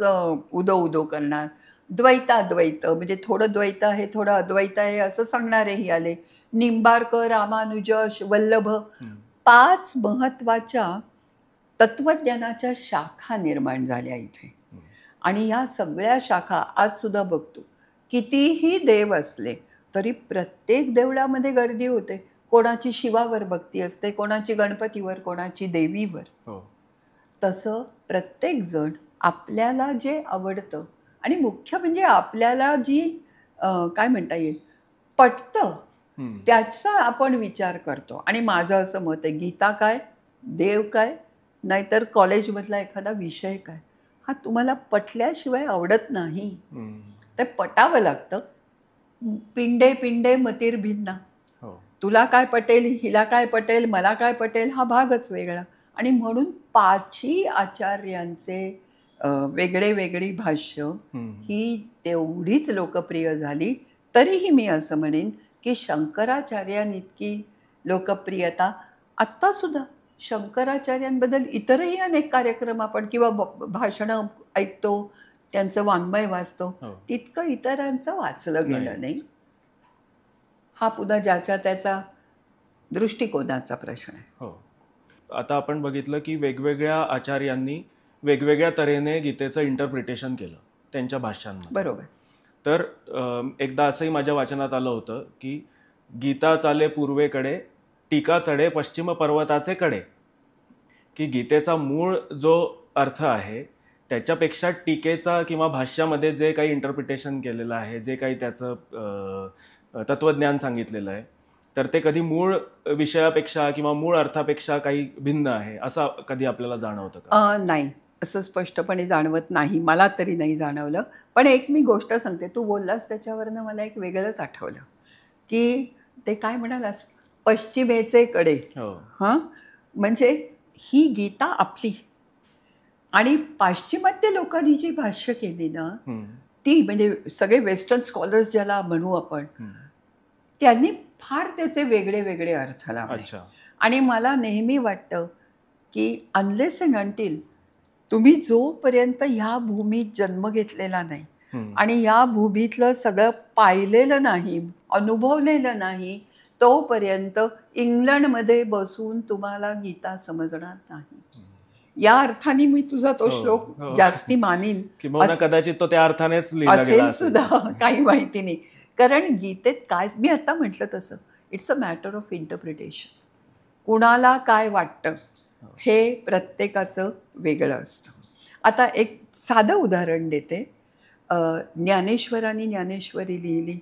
उदो करणार. द्वैताद्वैत म्हणजे थोडं द्वैत आहे थोडं अद्वैत आहे असं सांगणारेही आले. निंबार्कर, रामानुज, वल्लभ 5 महत्वाच्या तत्वज्ञानाच्या शाखा निर्माण झाल्या इथे. आणि या सगळ्या शाखा आज सुद्धा बघतो, कितीही देव असले तरी प्रत्येक देवळामध्ये गर्दी होते. कोणाची शिवावर भक्ती असते, कोणाची गणपतीवर, कोणाची देवीवर. तसं प्रत्येक जण आपल्याला जे आवडतं आणि मुख्य म्हणजे आपल्याला जी काय म्हणता येईल पटतं त्याचा आपण विचार करतो. आणि माझं असं मत आहे, गीता काय, देव काय, नाहीतर कॉलेजमधला एखादा विषय काय, हा तुम्हाला पटल्याशिवाय आवडत नाही. ते पटावं लागतं. पिंडे पिंडे मतीर भिन्ना. तुला काय पटेल, हिला काय पटेल, मला काय पटेल, हा भागच वेगळा. आणि म्हणून 5ही आचार्यांचे वेगळे वेगळी भाष्य ही तेवढीच लोकप्रिय झाली. तरीही मी असं म्हणेन की शंकराचार्यांइतकी लोकप्रियता आत्ता सुद्धा शंकराचार्यांबद्दल इतरही अनेक कार्यक्रम आपण किंवा भाषणं ऐकतो, त्यांचं वाङ्मय वाचतो, तितकं इतरांचं वाचलं गेलं नाही. हा पुन्हा ज्याच्या त्याचा दृष्टिकोनाचा प्रश्न आहे. आता आपण बघितलं की वेगवेगळ्या आचार्यांनी वेगवेगळ्या तऱ्हेने गीतेचं इंटरप्रिटेशन केलं त्यांच्या भाष्यांमध्ये. बरोबर. तर एकदा असंही माझ्या वाचनात आलं होतं की गीता चाले पूर्वेकडे, टीका चढे पश्चिम पर्वताचे कडे. की गीतेचा मूळ जो अर्थ आहे त्याच्यापेक्षा टीकेचा किंवा भाष्यामध्ये जे काही इंटरप्रिटेशन केलेलं आहे, जे काही त्याचं तत्वज्ञान सांगितलेलं आहे, तर ते कधी मूळ विषयापेक्षा किंवा मूळ अर्थापेक्षा काही भिन्न आहे असं कधी आपल्याला जाणवतं का? नाही, असं स्पष्टपणे जाणवत नाही, मला तरी नाही जाणवलं. पण एक मी गोष्ट सांगते, तू बोललास त्याच्यावरनं मला एक वेगळंच आठवलं की ते काय म्हणालास, पश्चिमेचे कडे. हां, म्हणजे ही गीता आपली आणि पाश्चिमात्य लोकांनी जी भाष्य केली ना ती, म्हणजे सगळे वेस्टर्न स्कॉलर्स ज्याला म्हणू आपण, त्यांनी फार त्याचे वेगळे वेगळे अर्थ लावले. आणि मला नेहमी वाटतं की अनलेस अँड अनटिल तुम्ही जोपर्यंत ह्या भूमीत जन्म घेतलेला नाही आणि या भूमीतलं सगळं पाहिलेलं नाही, अनुभवलेलं नाही, तोपर्यंत इंग्लंडमध्ये बसून तुम्हाला गीता समजणार नाही. या अर्थाने मी तुझा तो श्लोक जास्ती मानीन, कदाचित तो त्या अर्थानेच असेल सुद्धा, काही माहिती नाही. कारण गीतेत काय, मी आता म्हटलं तसं it's a matter of interpretation. कुणाला काय वाटतं हे प्रत्येकाचं वेगळं असतं. आता एक साधं उदाहरण देते. ज्ञानेश्वरांनी ज्ञानेश्वरी लिहिली.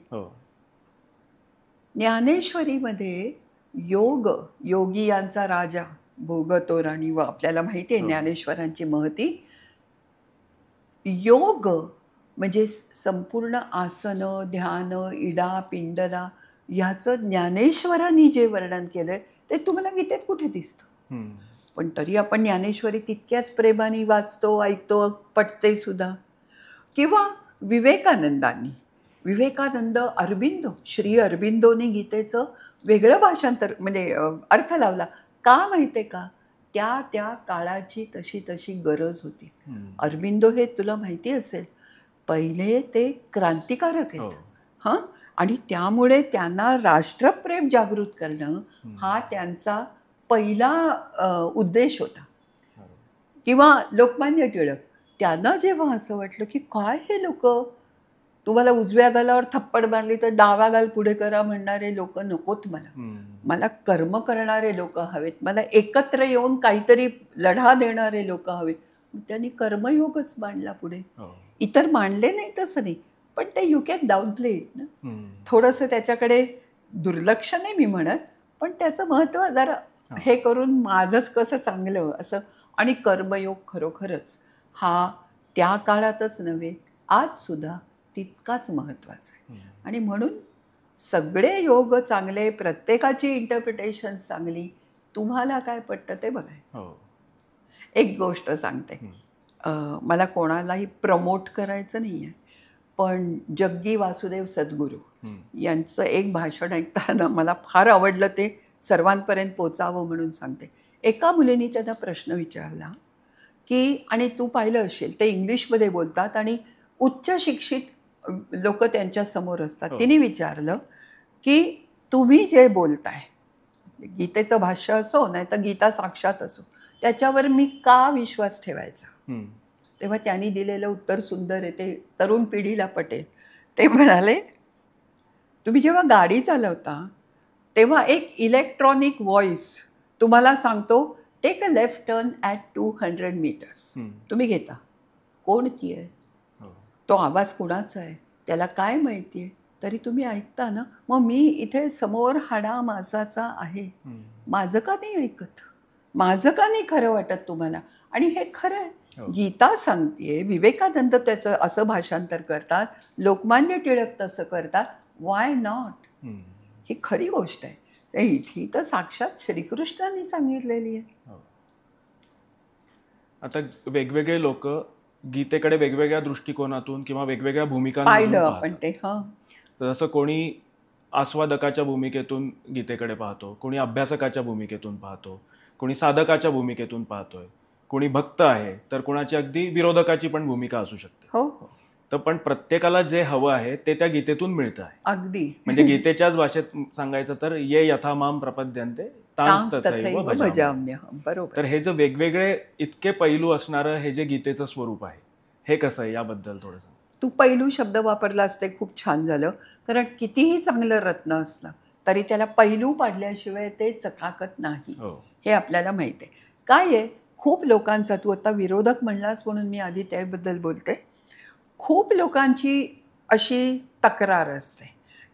ज्ञानेश्वरीमध्ये योग, योगी यांचा राजा भोगतो राणी, व आपल्याला माहिती आहे ज्ञानेश्वरांची महती. योग म्हणजे संपूर्ण आसन, ध्यान, इडा, पिंडला ह्याचं ज्ञानेश्वरांनी जे वर्णन केलंय ते तुम्हाला गीतेत कुठे दिसतं. पण तरी आपण ज्ञानेश्वरी तितक्याच प्रेमाने वाचतो, ऐकतो, पटते सुद्धा. किंवा विवेकानंदांनी, विवेकानंद, अरबिंदो, श्री अरबिंदोनी गीतेचं वेगळं भाषांतर म्हणजे अर्थ लावला. का माहिती आहे का, त्या त्या काळाची तशी तशी गरज होती. अरबिंदो हे तुला माहिती असेल पहिले ते क्रांतिकारक आहेत. हां, आणि त्यामुळे त्यांना राष्ट्रप्रेम जागृत करणं हा त्यांचा पहिला उद्देश होता. किंवा लोकमान्य टिळक, त्यांना जेव्हा असं वाटलं की काय हे लोक तुम्हाला उजव्या गालावर थप्पड मारली तर डावा गाल पुढे करा म्हणणारे लोक नकोत मला. मला कर्म करणारे लोक हवेत. मला एकत्र येऊन काहीतरी लढा देणारे लोक हवेत. त्यांनी कर्मयोगच मांडला पुढे. इतर मांडले नाही तसं नाही, पण ते you can down play it ना. थोडंसं त्याच्याकडे दुर्लक्ष नाही मी म्हणत, पण त्याचं महत्त्व जरा हे करून माझंच कसं चांगलं असं. आणि कर्मयोग खरोखरच हा त्या काळातच नव्हे, आज सुद्धा तितकाच महत्त्वाचा आहे. आणि म्हणून सगळे योग चांगले, प्रत्येकाची इंटरप्रिटेशन चांगली. तुम्हाला काय पटतं ते बघायचं. एक गोष्ट सांगते, मला कोणालाही प्रमोट करायचं नाही आहे, पण जग्गी वासुदेव सद्गुरू यांचं एक भाषण ऐकताना मला फार आवडलं. ते सर्वांपर्यंत पोचावं म्हणून सांगते. एका मुलीने त्यांना प्रश्न विचारला की, आणि तू पाहिलं असेल ते इंग्लिशमध्ये बोलतात आणि उच्च शिक्षित लोक त्यांच्या समोर असतात. तिने विचारलं की तुम्ही जे बोलताय, गीतेचं भाष्य असो नाही तर गीता साक्षात असो, त्याच्यावर मी का विश्वास ठेवायचा. तेव्हा त्यांनी दिलेलं उत्तर सुंदर आहे, ते तरुण पिढीला पटेल. ते म्हणाले, तुम्ही जेव्हा गाडी चालवता तेव्हा एक इलेक्ट्रॉनिक व्हॉइस तुम्हाला सांगतो take a left turn at 200 meters. तुम्ही घेता. कोण ती आहे? तो आवाज कुणाचा आहे? त्याला काय माहिती आहे? तरी तुम्ही ऐकता ना. मग मी इथे समोर हाडा मासाचा आहे, माझं का नाही ऐकत? माझं का नाही खरं वाटत तुम्हाला? आणि हे खरं आहे. गीता सांगतेय, विवेकानंद त्याचं असं भाषांतर करतात, लोकमान्य टिळक तसं करतात. Why not? ही खरी गोष्ट आहे. ही तर साक्षात श्रीकृष्णांनी सांगितलेली आहे. आता वेगवेगळे लोक गीतेकडे वेगवेगळ्या दृष्टिकोनातून किंवा वेगवेगळ्या भूमिका पाहिलं आपण ते. जसं कोणी आस्वादकाच्या भूमिकेतून गीतेकडे पाहतो, कोणी अभ्यासकाच्या भूमिकेतून पाहतो, कोणी साधकाच्या भूमिकेतून पाहतोय, कोणी भक्त आहे, तर कोणाची अगदी विरोधकाची पण भूमिका असू शकते. हो. तर पण प्रत्येकाला जे हवं आहे ते त्या गीतेतून मिळतं आहे. अगदी. म्हणजे गीतेच्याच भाषेत सांगायचं तर ये यथा माम प्रपद्यन्ते तांस तथैव भजाम्य. बरोबर. तर हे जे वेगवेगळे इतके पैलू असणारं हे जे गीतेचं स्वरूप आहे, हे कसं आहे याबद्दल थोडं सांग. तू पैलू शब्द वापरला असते, खूप छान झालं. कारण कितीही चांगलं रत्न असलं तरी त्याला पैलू पाडल्याशिवाय ते चकाकत नाही, हे आपल्याला माहिती आहे. काय आहे, खूप लोकांचा, तू आता विरोधक म्हणलास म्हणून मी आधी त्याबद्दल बोलते, खूप लोकांची अशी तक्रार असते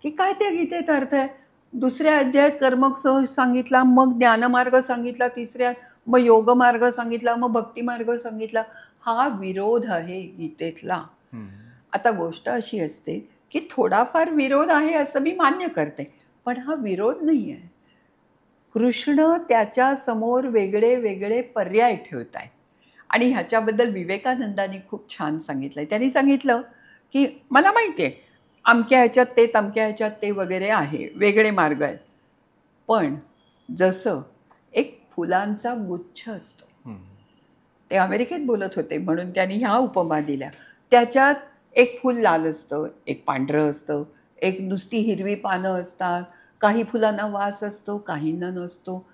की काय त्या गीतेत अर्थ आहे. दुसऱ्या अध्यायात कर्मक सांगितला, मग ज्ञानमार्ग सांगितला, तिसऱ्यात मग योगमार्ग सांगितला, मग भक्तिमार्ग सांगितला. हा विरोध आहे गीतेतला. आता गोष्ट अशी असते की थोडाफार विरोध आहे असं मी मान्य करते, पण हा विरोध नाही आहे. कृष्ण त्याच्या समोर वेगळे वेगळे पर्याय ठेवत आहे. आणि ह्याच्याबद्दल विवेकानंदांनी खूप छान सांगितलं आहे. त्यांनी सांगितलं की मला माहिती आहे अमक्या ह्याच्यात ते, तमक्या ह्याच्यात ते वगैरे आहे, वेगळे मार्ग आहेत, पण जसं एक फुलांचा गुच्छ असतो, ते अमेरिकेत बोलत होते म्हणून त्यांनी ह्या उपमा दिल्या. त्याच्यात एक फूल लाल असतं, एक पांढरं असतं, एक नुसती हिरवी पानं असतात, काही फुलांना वास असतो, काहींना नसतो.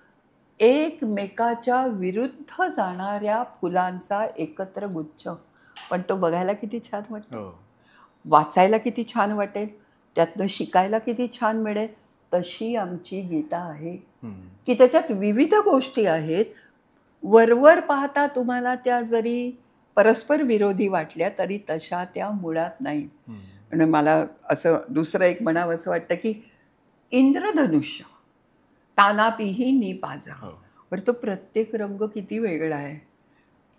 एकमेकाच्या विरुद्ध जाणाऱ्या फुलांचा एकत्र गुच्छ, पण तो बघायला किती छान वाटतो, वाचायला किती छान वाटेल, त्यातनं शिकायला किती छान मिळेल. तशी आमची गीता आहे की त्याच्यात विविध गोष्टी आहेत. वरवर पाहता तुम्हाला त्या जरी परस्पर विरोधी वाटल्या तरी तशा त्या मुळात नाहीत. आणि मला असं दुसरं एक म्हणावं असं वाटतं की इंद्रधनुष्य तानापिही निपाजा, बरं तो प्रत्येक रंग किती वेगळा आहे,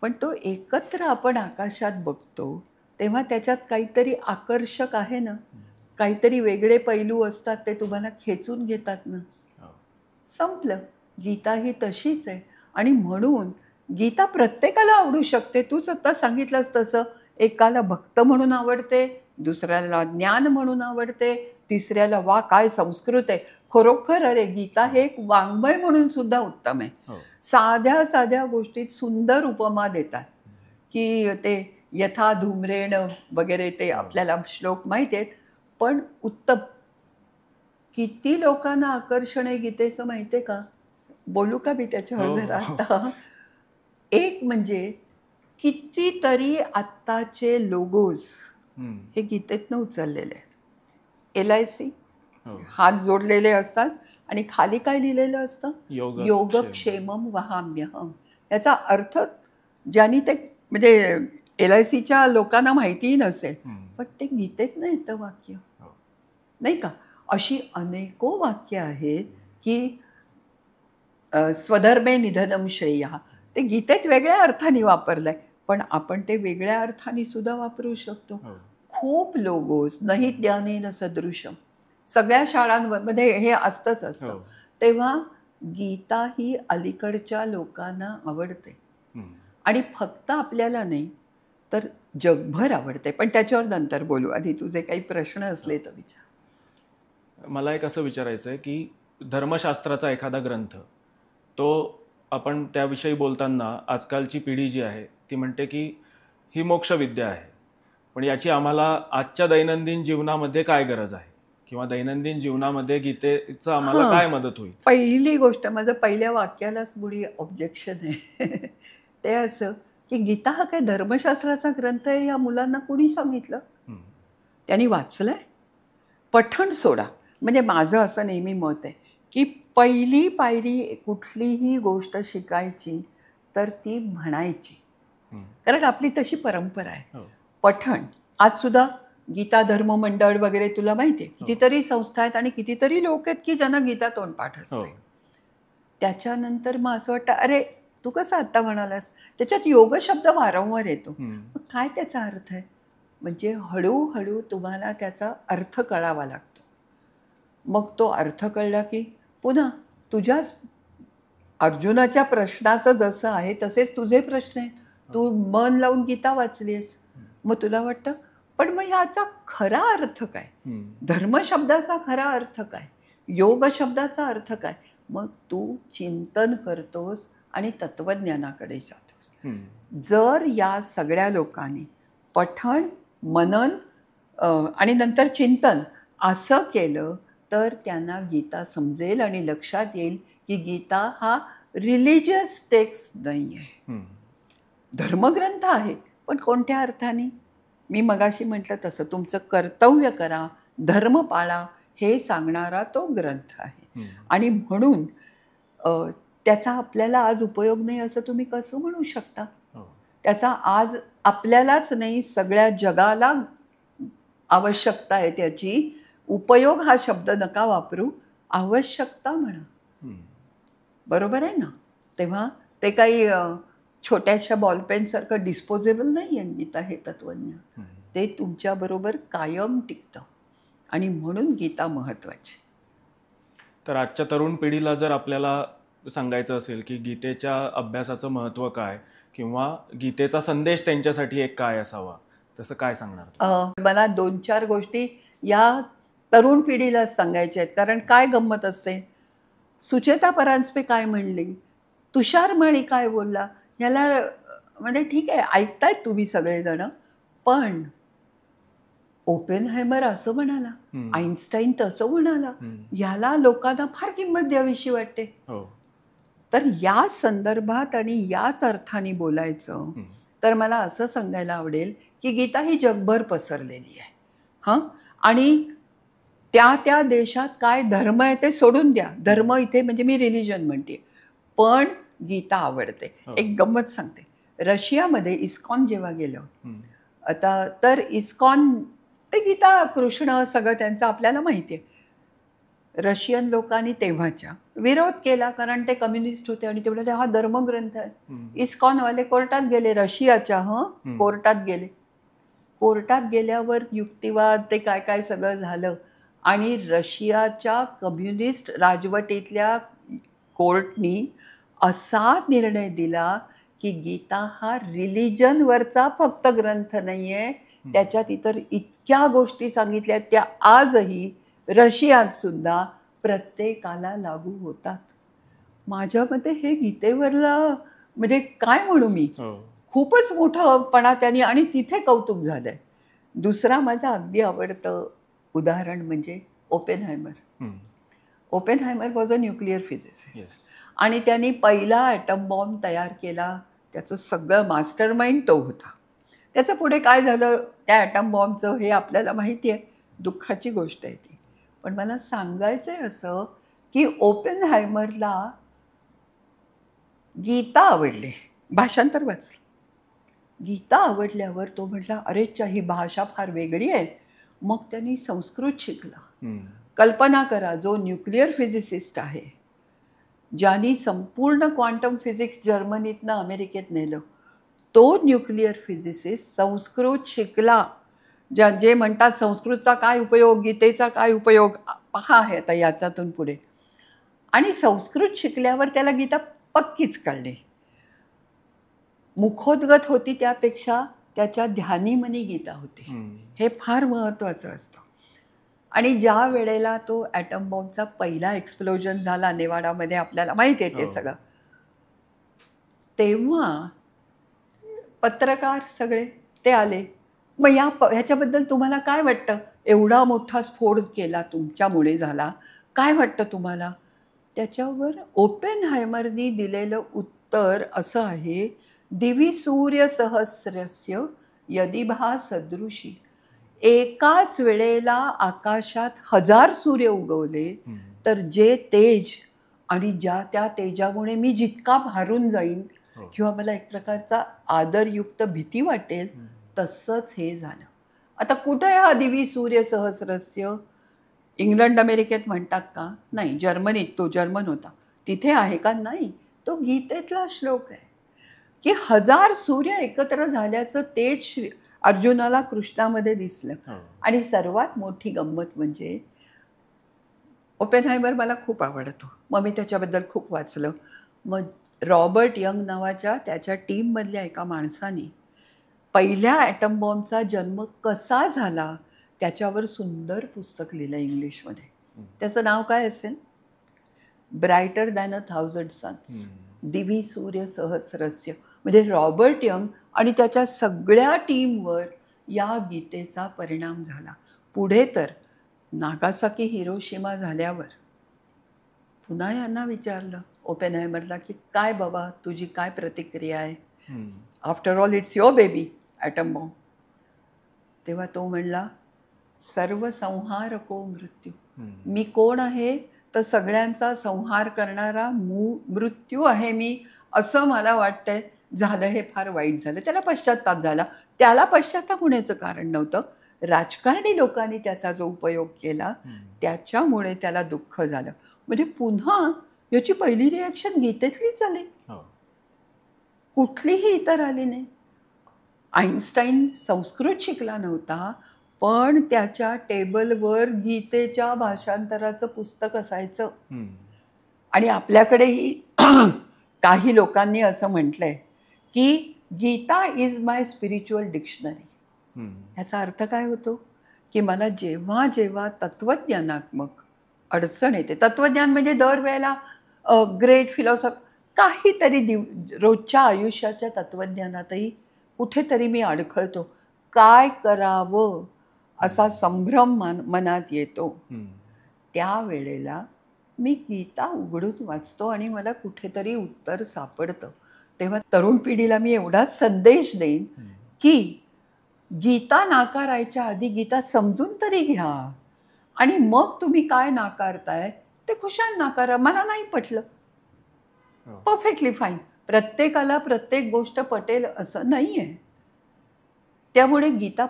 पण तो एकत्र आपण आकाशात बघतो तेव्हा त्याच्यात काहीतरी आकर्षक आहे ना, काहीतरी वेगळे पैलू असतात, ते तुम्हाला खेचून घेतात ना. संपलं. गीता ही तशीच आहे. आणि म्हणून गीता प्रत्येकाला आवडू शकते. तूच आता सांगितलंस तसं, एकाला भक्त म्हणून आवडते, दुसऱ्याला ज्ञान म्हणून आवडते, तिसऱ्याला वा काय संस्कृत आहे. खरोखर अरे गीता हे एक वाङ्मय म्हणून सुद्धा उत्तम आहे. साध्या साध्या गोष्टीत सुंदर उपमा देतात की ते यथा धूम्रेण वगैरे, ते आपल्याला श्लोक माहिती आहेत, पण उत्तम. किती लोकांना आकर्षण आहे गीतेचं माहिती आहे का? बोलू का मी त्याच्यावर जरा आता? एक म्हणजे कितीतरी आत्ताचे लोगोज हे गीतेतनं उचललेले आहेत. LIC हो. हात जोडलेले असतात आणि खाली काय लिहिलेलं असतं, योगक्षेम. योगक्षेमम वहाम्यहम. याचा अर्थ ज्यांनी ते म्हणजे LICच्या लोकांना माहितीही नसेल, पण ते गीतेतनं येतं वाक्य, हो. नाही का. अशी अनेको वाक्य आहेत की स्वधर्मे निधनम श्रेया, ते गीतेत वेगळ्या अर्थाने वापरलंय, पण आपण ते वेगळ्या अर्थाने सुद्धा वापरू शकतो. हो. खूप लोगोस नाही ज्ञानेन सदृशम, सगळ्या शाळांमध्ये हे असतंच असतं. हो. तेव्हा गीता ही अलीकडच्या लोकांना आवडते आणि फक्त आपल्याला नाही तर जगभर आवडते. पण त्याच्यावर नंतर बोलू, आधी तुझे काही प्रश्न असले तर विचार. मला एक असं विचारायचं आहे की धर्मशास्त्राचा एखादा ग्रंथ, तो आपण त्याविषयी बोलताना आजकालची पिढी जी आहे ती म्हणते की ही मोक्षविद्या आहे, पण याची आम्हाला आजच्या दैनंदिन जीवनामध्ये काय गरज आहे, किंवा दैनंदिन जीवनामध्ये गीतेचं आम्हाला काय मदत होईल? पहिली गोष्ट, माझं पहिल्या वाक्यालाच मुळी ऑब्जेक्शन आहे. ते असं की गीता हा काय धर्मशास्त्राचा ग्रंथ आहे या मुलांना कुणी सांगितलं? त्यांनी वाचलंय? पठण सोडा. म्हणजे माझं असं नेहमी मत आहे की पहिली पायरी कुठलीही गोष्ट शिकायची तर ती म्हणायची, कारण आपली तशी परंपरा आहे. पठण. आज सुद्धा गीता धर्म मंडळ वगैरे तुला माहिती आहे, कितीतरी संस्था आहेत आणि कितीतरी लोक आहेत की ज्यांना गीता तोंडपाठ असते. त्याच्यानंतर मग असं वाटतं, अरे तू कसं आत्ता म्हणालास, त्याच्यात योग शब्द वारंवार येतो, मग काय त्याचा अर्थ आहे? म्हणजे हळूहळू तुम्हाला त्याचा अर्थ कळावा लागतो. मग तो अर्थ कळला की पुन्हा तुझ्याच अर्जुनाच्या प्रश्नाचं जसं आहे तसेच तुझे प्रश्न आहेत. तू मन लावून गीता वाचलीस, मग तुला वाटतं पण मग ह्याचा खरा अर्थ काय, धर्म शब्दाचा खरा अर्थ काय, योग शब्दाचा अर्थ काय. मग तू चिंतन करतोस आणि तत्वज्ञानाकडे जातोस. जर या सगळ्या लोकांनी पठण, मनन आणि नंतर चिंतन असं केलं तर त्यांना गीता समजेल आणि लक्षात येईल की गीता हा रिलिजियस टेक्स्ट नाही आहे, धर्मग्रंथ आहे. पण कोणत्या अर्थाने? मी मगाशी म्हटलं तसं तुमचं कर्तव्य करा, धर्म पाळा हे सांगणारा तो ग्रंथ आहे. आणि म्हणून त्याचा आपल्याला आज उपयोग नाही असं तुम्ही कसं म्हणू शकता? त्याचा आज आपल्यालाच नाही सगळ्या जगाला आवश्यकता आहे त्याची. उपयोग हा शब्द नका वापरू, आवश्यकता म्हणा. बरोबर आहे ना? तेव्हा ते काही छोट्याशा बॉलपेनसारखं डिस्पोजेबल नाही आहे गीता हे तत्वज्ञान. ते तुमच्याबरोबर कायम टिकतं आणि म्हणून गीता महत्त्वाची. तर आजच्या तरुण पिढीला जर आपल्याला सांगायचं असेल की गीतेच्या अभ्यासाचं महत्त्व काय, किंवा गीतेचा संदेश त्यांच्यासाठी एक काय असावा, तसं काय सांगणार? मला 2-4 गोष्टी या तरुण पिढीला सांगायच्या आहेत. कारण काय गंमत असते, सुचेता परांजपे काय म्हणली, तुषार माळी काय बोलला, ह्याला म्हणजे ठीक आहे ऐकतायत तुम्ही सगळेजण, पण ओपेनहायमर असं म्हणाला, आईन्स्टाईन तसं म्हणाला, ह्याला लोकांना फार किंमत द्यावीशी वाटते. तर या संदर्भात आणि याच अर्थाने बोलायचं तर मला असं सांगायला आवडेल की गीता ही जगभर पसरलेली आहे. आणि त्या त्या देशात काय धर्म आहे ते सोडून द्या, धर्म इथे म्हणजे मी रिलिजन म्हणते, पण गीता आवडते. एक गंमत सांगते, रशियामध्ये इस्कॉन जेव्हा गेलं आता, तर इस्कॉन ते गीता कृष्ण सगळं त्यांचं आपल्याला माहिती आहे. रशियन लोकांनी तेव्हाच्या विरोध केला कारण ते कम्युनिस्ट होते आणि तेवढं हा धर्मग्रंथ आहे. इस्कॉनवाले कोर्टात गेले, रशियाच्या कोर्टात गेले. कोर्टात गेल्यावर युक्तिवाद ते काय काय सगळं झालं आणि रशियाच्या कम्युनिस्ट राजवटीतल्या कोर्टनी असा निर्णय दिला की गीता हा रिलिजनवरचा फक्त ग्रंथ नाही आहे, त्याच्यात इतर इतक्या गोष्टी सांगितल्या त्या आजही रशियात सुद्धा प्रत्येकाला लागू होतात. माझ्या मते हे गीतेवरला म्हणजे काय म्हणू मी, खूपच मोठंपणा त्यांनी, आणि तिथे कौतुक झालंय. दुसरा माझं अगदी आवडतं उदाहरण म्हणजे Oppenheimer. Oppenheimer was a nuclear physicist आणि त्यांनी पहिला ॲटम बॉम्ब तयार केला. त्याचं सगळं मास्टर माइंड तो होता. त्याचं पुढे काय झालं त्या ॲटम बॉम्बचं हे आपल्याला माहिती आहे, दुःखाची गोष्ट आहे ती. पण मला सांगायचं आहे असं की ओपेनहायमरला गीता आवडली, भाषांतर वाचलं. गीता आवडल्यावर तो म्हटला अरे च्या ही भाषा फार वेगळी आहे. मग त्यांनी संस्कृत शिकला. कल्पना करा, जो न्यूक्लिअर फिजिसिस्ट आहे, ज्यांनी संपूर्ण क्वांटम फिजिक्स जर्मनीतनं अमेरिकेत नेलं, तो न्यूक्लिअर फिजिसिस्ट संस्कृत शिकला. जे म्हणतात संस्कृतचा काय उपयोग, गीतेचा काय उपयोग, पहा आहे आता याच्यातून पुढे. आणि संस्कृत शिकल्यावर त्याला गीता पक्कीच कळली. मुखोद्गत होती त्यापेक्षा त्याच्या ध्यानीमनी गीता होती. हे फार महत्त्वाचं असतं. आणि ज्या वेळेला तो ॲटम बॉम्बचा पहिला एक्सप्लोजन झाला नेवाडामध्ये, आपल्याला माहिती आहे ते सगळं, तेव्हा पत्रकार सगळे ते आले. मग ह्याच्याबद्दल तुम्हाला काय वाटतं? एवढा मोठा स्फोट केला तुमच्यामुळे झाला, काय वाटतं तुम्हाला? त्याच्यावर ओपेनहायमरनी दिलेलं उत्तर असं आहे, दिवी सूर्य सहस्रस्य यदिभा सदृशी. एकाच वेळेला आकाशात 1000 सूर्य उगवले तर जे तेज आणि ज्या त्या तेजामुळे मी जितका भारून जाईन किंवा मला एक प्रकारचा आदरयुक्त भीती वाटेल, तसंच हे झालं. आता कुठं आहे हा दिवी सूर्य सहस्रस्य? इंग्लंड अमेरिकेत म्हणतात का? नाही. जर्मनीत, तो जर्मन होता, तिथे आहे का? नाही. तो गीतेतला श्लोक आहे की 1000 सूर्य एकत्र झाल्याचं तेज अर्जुनाला कृष्णामध्ये दिसलं. आणि सर्वात मोठी गंमत म्हणजे ओपेनहायमर मला खूप आवडतो, मग मी त्याच्याबद्दल खूप वाचलं. मग रॉबर्ट यंग नावाच्या त्याच्या टीममधल्या एका माणसाने पहिल्या ॲटम बॉम्बचा जन्म कसा झाला त्याच्यावर सुंदर पुस्तक लिहिलं इंग्लिशमध्ये. त्याचं नाव काय असेल? ब्रायटर दॅन 1000 सन्स, दिवी सूर्य सहस्रस्य. म्हणजे रॉबर्ट यंग आणि त्याच्या सगळ्या टीमवर या गीतेचा परिणाम झाला. पुढे तर नागासाकी हिरोशिमा झाल्यावर पुन्हा यांना विचारलं ओपेनहायमरला की काय बाबा तुझी काय प्रतिक्रिया आहे? After all it's your baby atom bomb. तेव्हा तो म्हणला, सर्व संहारको मृत्यू. मी कोण आहे? तर सगळ्यांचा संहार करणारा मृत्यू आहे मी, असं मला वाटतंय. झालं हे फार वाईट झालं. त्याला पश्चात्ताप झाला. त्याला पश्चात्ताप होण्याचं कारण नव्हतं, राजकारणी लोकांनी त्याचा जो उपयोग केला त्याच्यामुळे त्याला दुःख झालं. म्हणजे पुन्हा याची पहिली रिॲक्शन गीतेतलीच आली, कुठलीही इतर आली नाही. आईन्स्टाईन संस्कृत शिकला नव्हता, पण त्याच्या टेबलवर गीतेच्या भाषांतराचं पुस्तक असायचं. आणि आपल्याकडेही काही लोकांनी असं म्हटलंय की Gita is my spiritual dictionary. ह्याचा अर्थ काय होतो की मला जेव्हा जेव्हा तत्त्वज्ञानात्मक अडचण येते, तत्त्वज्ञान म्हणजे दरवेळेला ग्रेट फिलॉसॉफी, काहीतरी रोजच्या आयुष्याच्या तत्त्वज्ञानातही कुठेतरी मी अडखळतो, काय करावं असा संभ्रम मनात येतो, त्यावेळेला मी गीता उघडून वाचतो आणि मला कुठेतरी उत्तर सापडतं. तेव्हा तरुण पिढीला मी एवढाच संदेश देईन की गीता नाकारायच्या आधी गीता समजून तरी घ्या आणि मग तुम्ही काय नाकारताय ते खुशाल नाकारा. मला नाही पटलं, परफेक्टली फाईन. प्रत्येकाला प्रत्येक गोष्ट पटेल असं नाही आहे. त्यामुळे गीता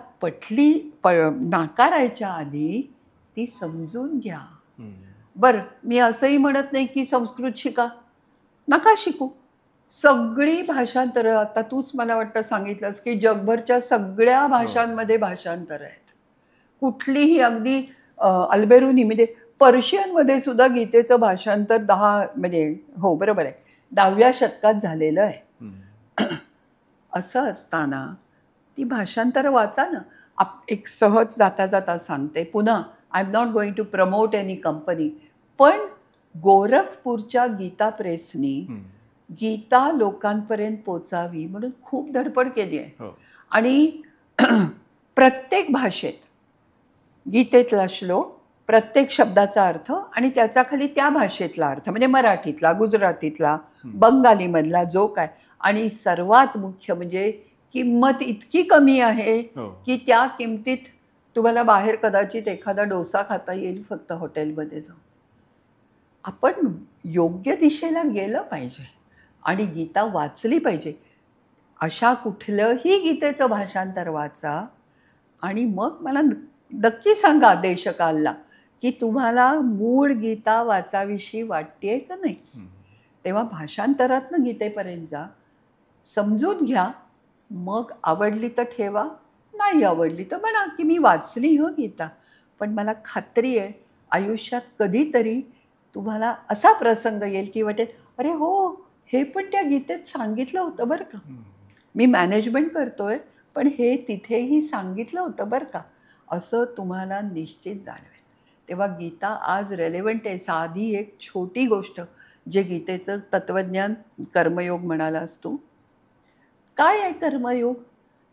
नाकारायच्या आधी ती समजून घ्या. बरं, मी असंही म्हणत नाही की संस्कृत शिका, नका शिकू. सगळी भाषांतरं, आता तूच मला वाटतं सांगितलंस की जगभरच्या सगळ्या भाषांमध्ये भाषांतर आहेत. कुठलीही अगदी अल्बेरुनी म्हणजे पर्शियनमध्ये सुद्धा गीतेचं भाषांतर 10 म्हणजे हो बरोबर आहे 10व्या शतकात झालेलं आहे. असं असताना ती भाषांतरं वाचा ना. एक सहज जाता जाता सांगते पुन्हा, I am not going to promote any company, पण गोरखपूरच्या गीता प्रेसनी गीता लोकांपर्यंत पोचावी म्हणून खूप धडपड केली आहे. आणि प्रत्येक भाषेत गीतेतला श्लोक, प्रत्येक शब्दाचा अर्थ आणि त्याचा खाली त्या भाषेतला अर्थ, म्हणजे मराठीतला, गुजरातीतला, बंगालीमधला जो काय, आणि सर्वात मुख्य म्हणजे किंमत इतकी कमी आहे हो. की त्या किमतीत तुम्हाला बाहेर कदाचित एखादा डोसा खाता येईल फक्त हॉटेलमध्ये जाऊन. आपण योग्य दिशेला गेलं पाहिजे आणि गीता वाचली पाहिजे. अशा कुठलंही गीतेचं भाषांतर वाचा आणि मग मला नक्की सांगा देशकालला की तुम्हाला मूळ गीता वाचावीशी वाटतेय का नाही. तेव्हा भाषांतरातनं गीतेपर्यंत जा, समजून घ्या, मग आवडली तर ठेवा, नाही आवडली तर म्हणा की मी वाचली हो गीता. पण मला खात्री आहे आयुष्यात कधीतरी तुम्हाला असा प्रसंग येईल की वाटेल अरे हो, हे पण त्या गीतेत सांगितलं होतं बरं का. मी मॅनेजमेंट करतोय पण हे तिथेही सांगितलं होतं बरं का, असं तुम्हाला निश्चित जाणवेल. तेव्हा गीता आज रेलेवंट आहे. साधी एक छोटी गोष्ट जे गीतेचं तत्त्वज्ञान कर्मयोग म्हणालास तू. काय आहे कर्मयोग?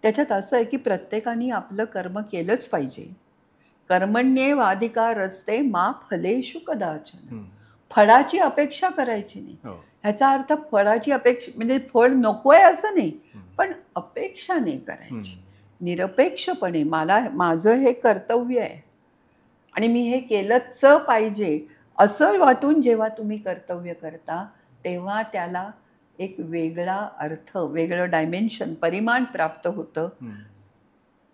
त्याच्यात असं आहे की प्रत्येकाने आपलं कर्म केलंच पाहिजे. कर्मण्येवाधिकारस्ते मा फलेषु कदाचन. फळाची अपेक्षा करायची नाही. ह्याचा अर्थ फळाची अपेक्षा म्हणजे फळ नको आहे असं नाही, पण अपेक्षा नाही करायची. निरपेक्षपणे माझं हे कर्तव्य आहे आणि मी हे केलंच पाहिजे असं वाटून जेव्हा तुम्ही कर्तव्य करता तेव्हा त्याला एक वेगळा अर्थ, वेगळं डायमेन्शन, परिमाण प्राप्त होतं.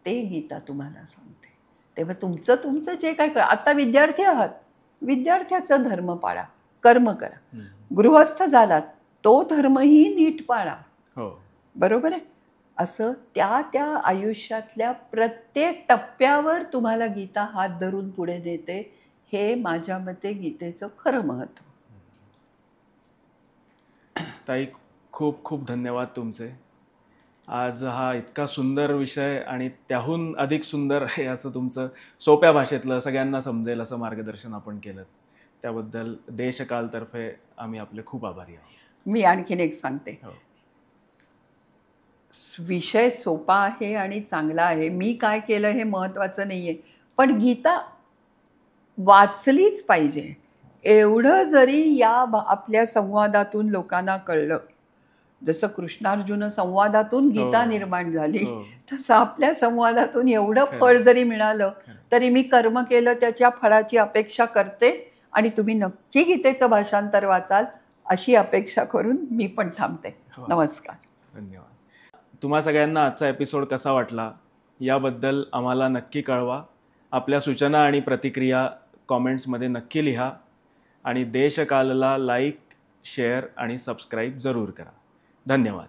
ते गीता तुम्हाला सांगते. तेव्हा तुमचं जे काय करा. आता विद्यार्थी आहात, विद्यार्थ्याचा धर्म पाळा, कर्म करा. गृहस्थ झालात, तो धर्मही नीट पाळा. बरोबर आहे. असं त्या आयुष्यातल्या प्रत्येक टप्प्यावर तुम्हाला गीता हात धरून पुढे देते. हे माझ्या मते गीतेचं खरं महत्त्व. ताई, खूप खूप धन्यवाद तुमचे. आज हा इतका सुंदर विषय आणि त्याहून अधिक सुंदर आहे असं तुमचं सोप्या भाषेतलं सगळ्यांना समजेल असं मार्गदर्शन आपण केलं, त्याबद्दल देशकालतर्फे आम्ही आपले खूप आभारी आहोत. मी आणखीन एक सांगते. विषय सोपा आहे आणि चांगला आहे. मी काय केलं हे महत्त्वाचं नाही आहे, पण गीता वाचलीच पाहिजे. एवढं जरी या आपल्या संवादातून लोकांना कळलं, जसं कृष्णार्जुन संवादातून गीता निर्माण झाली, तसं आपल्या संवादातून एवढं फळ जरी मिळालं तरी मी कर्म केलं त्याच्या फळाची अपेक्षा करते आणि तुम्ही नक्की गीतेचं भाषांतर वाचाल अशी अपेक्षा करून मी पण थांबते. नमस्कार. धन्यवाद. तुम्हा सगळ्यांना आजचा एपिसोड कसा वाटला याबद्दल आम्हाला नक्की कळवा. आपल्या सूचना आणि प्रतिक्रिया कॉमेंट्समध्ये नक्की लिहा आणि देशकालला लाईक, शेअर आणि सबस्क्राईब जरूर करा. धन्यवाद.